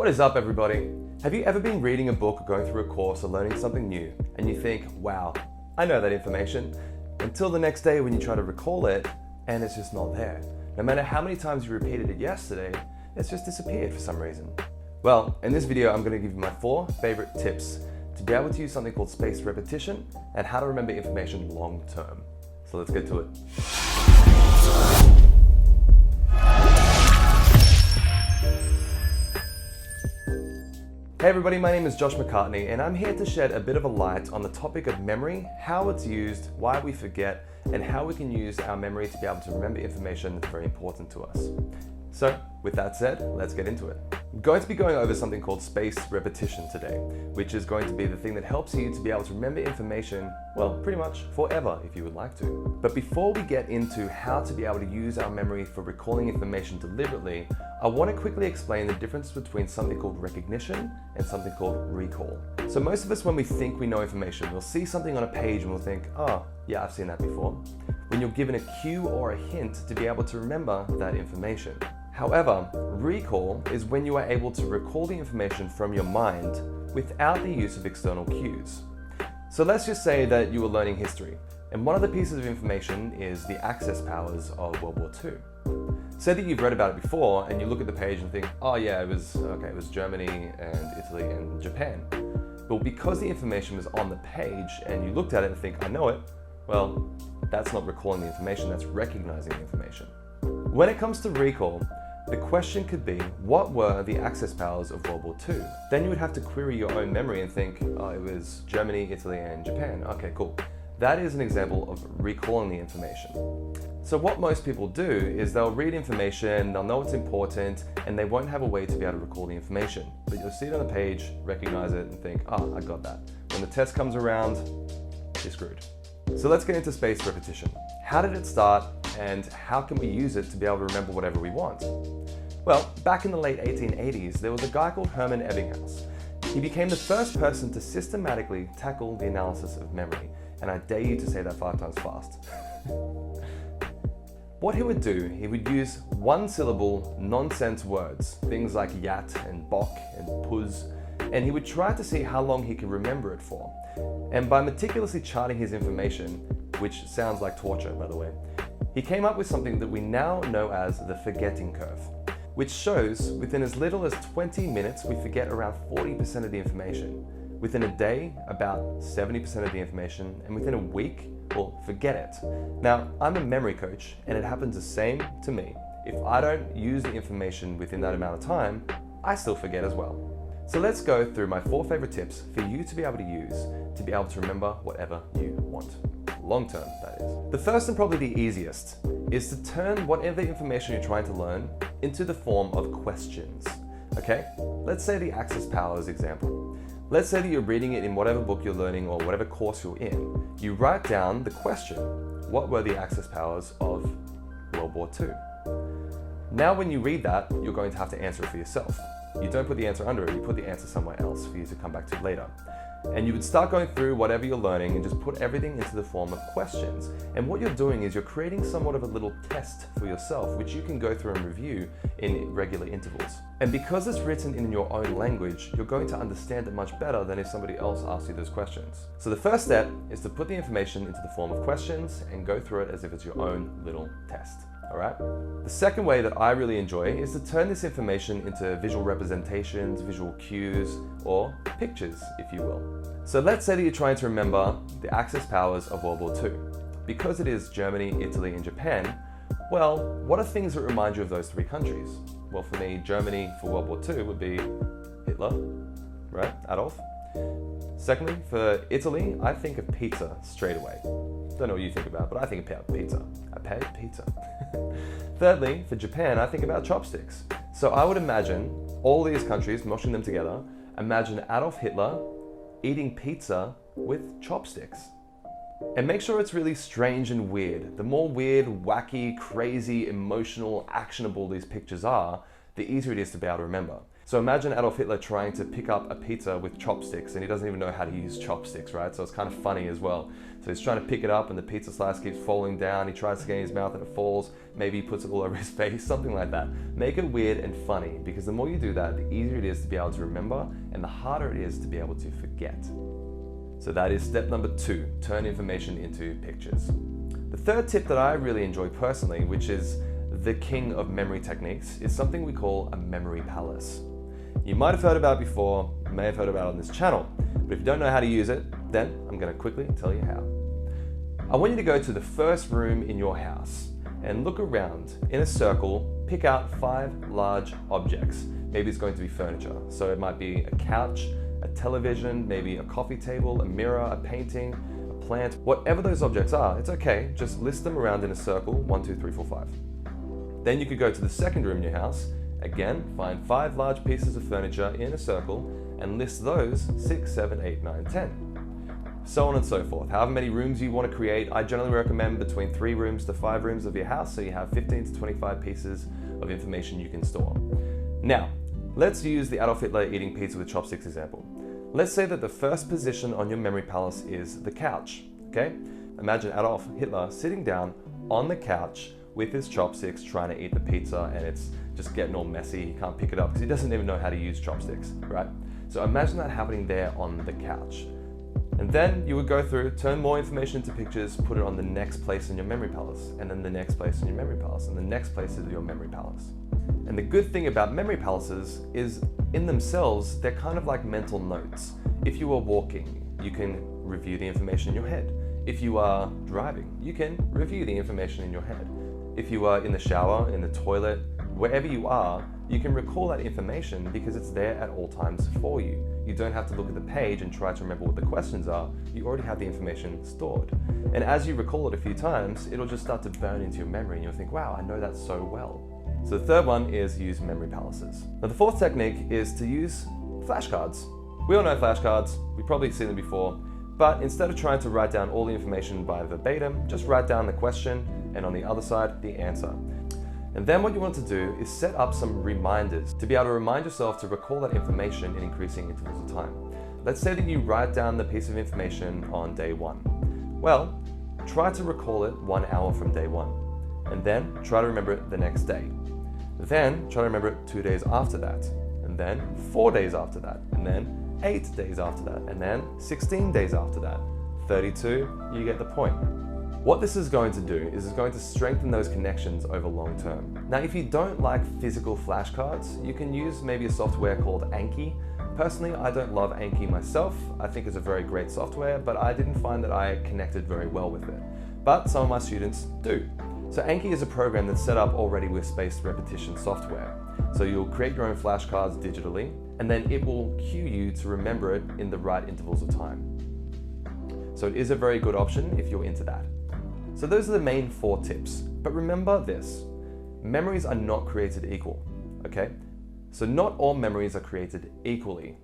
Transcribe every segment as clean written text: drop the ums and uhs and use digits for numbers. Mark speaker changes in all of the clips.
Speaker 1: What is up, everybody? Have you ever been reading a book or going through a course or learning something new and you think, wow, I know that information, until the next day when you try to recall it and it's just not there. No matter how many times you repeated it yesterday, it's just disappeared for some reason. Well, in this video, I'm going to give you my 4 favorite tips to be able to use something called spaced repetition and how to remember information long term. So let's get to it. Hey everybody, my name is Josh McCartney and I'm here to shed a bit of a light on the topic of memory, how it's used, why we forget, and how we can use our memory to be able to remember information that's very important to us. So, with that said, let's get into it. I'm going to be going over something called spaced repetition today, which is going to be the thing that helps you to be able to remember information, well, pretty much forever if you would like to. But before we get into how to be able to use our memory for recalling information deliberately, I want to quickly explain the difference between something called recognition and something called recall. So most of us, when we think we know information, we'll see something on a page and we'll think, oh, yeah, I've seen that before. When you're given a cue or a hint to be able to remember that information. However, recall is when you are able to recall the information from your mind without the use of external cues. So let's just say that you were learning history, and one of the pieces of information is the Axis powers of World War II. Say that you've read about it before, and you look at the page and think, oh yeah, it was Germany and Italy and Japan. But because the information was on the page, and you looked at it and think, I know it, well, that's not recalling the information, that's recognizing the information. When it comes to recall, the question could be, what were the Axis powers of World War II? Then you would have to query your own memory and think, oh, it was Germany, Italy, and Japan. Okay, cool. That is an example of recalling the information. So what most people do is they'll read information, they'll know it's important, and they won't have a way to be able to recall the information. But you'll see it on the page, recognize it, and think, oh, I got that. When the test comes around, you're screwed. So let's get into spaced repetition. How did it start, and how can we use it to be able to remember whatever we want? Well, back in the late 1880s, there was a guy called Hermann Ebbinghaus. He became the first person to systematically tackle the analysis of memory, and I dare you to say that 5 times fast. What he would do, he would use one-syllable nonsense words, things like yat and bok and puz, and he would try to see how long he could remember it for. And by meticulously charting his information, which sounds like torture, by the way, he came up with something that we now know as the forgetting curve, which shows within as little as 20 minutes we forget around 40% of the information. Within a day, about 70% of the information, and within a week, we'll forget it. Now, I'm a memory coach, and it happens the same to me. If I don't use the information within that amount of time, I still forget as well. So let's go through my 4 favorite tips for you to be able to use to be able to remember whatever you want. Long term, that is. The first and probably the easiest is to turn whatever information you're trying to learn into the form of questions. Okay? Let's say the Axis powers example. Let's say that you're reading it in whatever book you're learning or whatever course you're in. You write down the question, what were the Axis powers of World War II? Now when you read that, you're going to have to answer it for yourself. You don't put the answer under it, you put the answer somewhere else for you to come back to later. And you would start going through whatever you're learning and just put everything into the form of questions. And what you're doing is you're creating somewhat of a little test for yourself, which you can go through and review in regular intervals. And because it's written in your own language, you're going to understand it much better than if somebody else asks you those questions. So the first step is to put the information into the form of questions and go through it as if it's your own little test. Alright? The second way that I really enjoy is to turn this information into visual representations, visual cues, or pictures, if you will. So let's say that you're trying to remember the Axis powers of World War II. Because it is Germany, Italy, and Japan, well, what are things that remind you of those 3 countries? Well, for me, Germany for World War II would be Hitler, right? Adolf. Secondly, for Italy, I think of pizza straight away. Don't know what you think about, but I think about pizza. Pizza. Thirdly, for Japan, I think about chopsticks. So I would imagine all these countries, mushing them together, imagine Adolf Hitler eating pizza with chopsticks. And make sure it's really strange and weird. The more weird, wacky, crazy, emotional, actionable these pictures are, the easier it is to be able to remember. So imagine Adolf Hitler trying to pick up a pizza with chopsticks, and he doesn't even know how to use chopsticks, right? So it's kind of funny as well. So he's trying to pick it up and the pizza slice keeps falling down. He tries to get in his mouth and it falls. Maybe he puts it all over his face, something like that. Make it weird and funny, because the more you do that, the easier it is to be able to remember and the harder it is to be able to forget. So that is step number 2, turn information into pictures. The third tip that I really enjoy personally, which is the king of memory techniques, is something we call a memory palace. You might have heard about it before, you may have heard about it on this channel, but if you don't know how to use it, then I'm going to quickly tell you how. I want you to go to the first room in your house and look around in a circle, pick out 5 large objects. Maybe it's going to be furniture, so it might be a couch, a television, maybe a coffee table, a mirror, a painting, a plant. Whatever those objects are, it's okay, just list them around in a circle, 1, 2, 3, 4, 5. Then you could go to the second room in your house. Again, find 5 large pieces of furniture in a circle and list those 6, 7, 8, 9, 10. So on and so forth. However many rooms you want to create, I generally recommend between 3 rooms to 5 rooms of your house, so you have 15 to 25 pieces of information you can store. Now, let's use the Adolf Hitler eating pizza with chopsticks example. Let's say that the first position on your memory palace is the couch, okay? Imagine Adolf Hitler sitting down on the couch with his chopsticks trying to eat the pizza, and it's just getting all messy. He can't pick it up because he doesn't even know how to use chopsticks, right? So imagine that happening there on the couch. And then you would go through, turn more information into pictures, put it on the next place in your memory palace, and then the next place in your memory palace, and the next place in your memory palace. And the good thing about memory palaces is, in themselves, they're kind of like mental notes. If you are walking, you can review the information in your head. If you are driving, you can review the information in your head. If you are in the shower, in the toilet, wherever you are, you can recall that information because it's there at all times for you. You don't have to look at the page and try to remember what the questions are. You already have the information stored. And as you recall it a few times, it'll just start to burn into your memory and you'll think, wow, I know that so well. So the third one is use memory palaces. Now the fourth technique is to use flashcards. We all know flashcards, we've probably seen them before, but instead of trying to write down all the information by verbatim, just write down the question and on the other side, the answer. And then what you want to do is set up some reminders to be able to remind yourself to recall that information in increasing intervals of time. Let's say that you write down the piece of information on day 1. Well, try to recall it 1 hour from day 1, and then try to remember it the next day. Then try to remember it 2 days after that, and then 4 days after that, and then 8 days after that, and then 16 days after that. 32, you get the point. What this is going to do is it's going to strengthen those connections over long term. Now, if you don't like physical flashcards, you can use maybe a software called Anki. Personally, I don't love Anki myself. I think it's a very great software, but I didn't find that I connected very well with it. But some of my students do. So Anki is a program that's set up already with spaced repetition software. So you'll create your own flashcards digitally, and then it will cue you to remember it in the right intervals of time. So it is a very good option if you're into that. So those are the main 4 tips. But remember this, memories are not created equal, okay? So not all memories are created equally.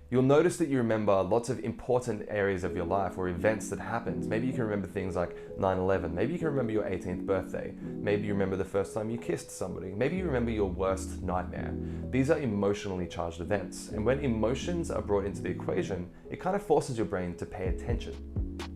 Speaker 1: You'll notice that you remember lots of important areas of your life or events that happened. Maybe you can remember things like 9/11. Maybe you can remember your 18th birthday. Maybe you remember the first time you kissed somebody. Maybe you remember your worst nightmare. These are emotionally charged events. And when emotions are brought into the equation, it kind of forces your brain to pay attention.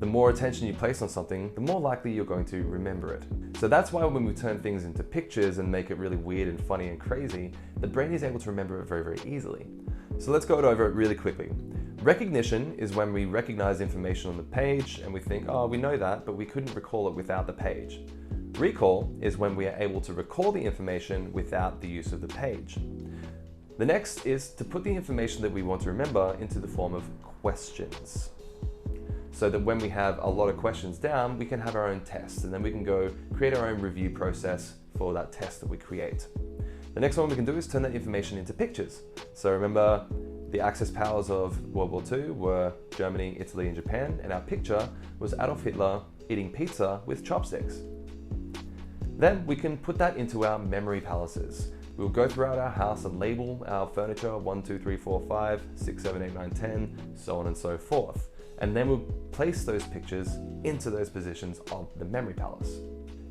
Speaker 1: The more attention you place on something, the more likely you're going to remember it. So that's why when we turn things into pictures and make it really weird and funny and crazy, the brain is able to remember it very, very easily. So let's go over it really quickly. Recognition is when we recognize information on the page and we think, oh, we know that, but we couldn't recall it without the page. Recall is when we are able to recall the information without the use of the page. The next is to put the information that we want to remember into the form of questions. So that when we have a lot of questions down, we can have our own tests, and then we can go create our own review process for that test that we create. The next one we can do is turn that information into pictures. So remember, the Axis powers of World War II were Germany, Italy, and Japan, and our picture was Adolf Hitler eating pizza with chopsticks. Then we can put that into our memory palaces. We'll go throughout our house and label our furniture 1, 2, 3, 4, 5, 6, 7, 8, 9, 10, so on and so forth. And then we'll place those pictures into those positions of the memory palace.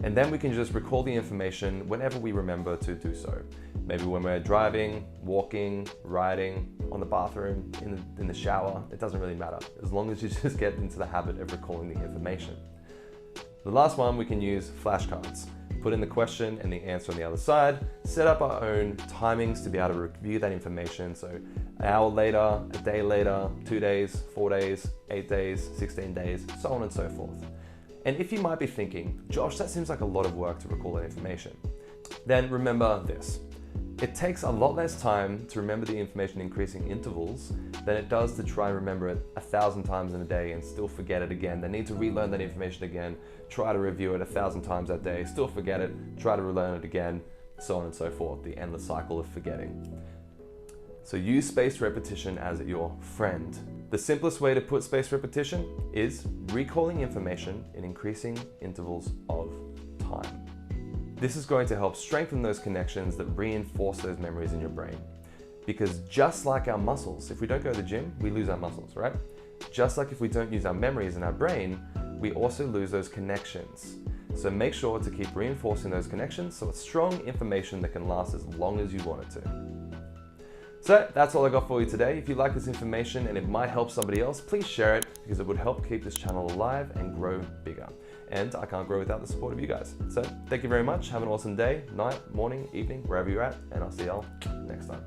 Speaker 1: And then we can just recall the information whenever we remember to do so. Maybe when we're driving, walking, riding, on the bathroom, in the shower, it doesn't really matter, as long as you just get into the habit of recalling the information. The last one, we can use flashcards. Put in the question and the answer on the other side, set up our own timings to be able to review that information. So an hour later, a day later, 2 days, 4 days, 8 days, 16 days, so on and so forth. And if you might be thinking, Josh, that seems like a lot of work to recall that information, then remember this. It takes a lot less time to remember the information in increasing intervals than it does to try and remember it 1,000 times in a day and still forget it again. Then need to relearn that information again, try to review it 1,000 times that day, still forget it, try to relearn it again, so on and so forth, the endless cycle of forgetting. So use spaced repetition as your friend. The simplest way to put spaced repetition is recalling information in increasing intervals of time. This is going to help strengthen those connections that reinforce those memories in your brain. Because just like our muscles, if we don't go to the gym, we lose our muscles, right? Just like if we don't use our memories in our brain, we also lose those connections. So make sure to keep reinforcing those connections so it's strong information that can last as long as you want it to. So that's all I got for you today. If you like this information and it might help somebody else, please share it because it would help keep this channel alive and grow bigger. And I can't grow without the support of you guys. So thank you very much. Have an awesome day, night, morning, evening, wherever you're at, and I'll see y'all next time.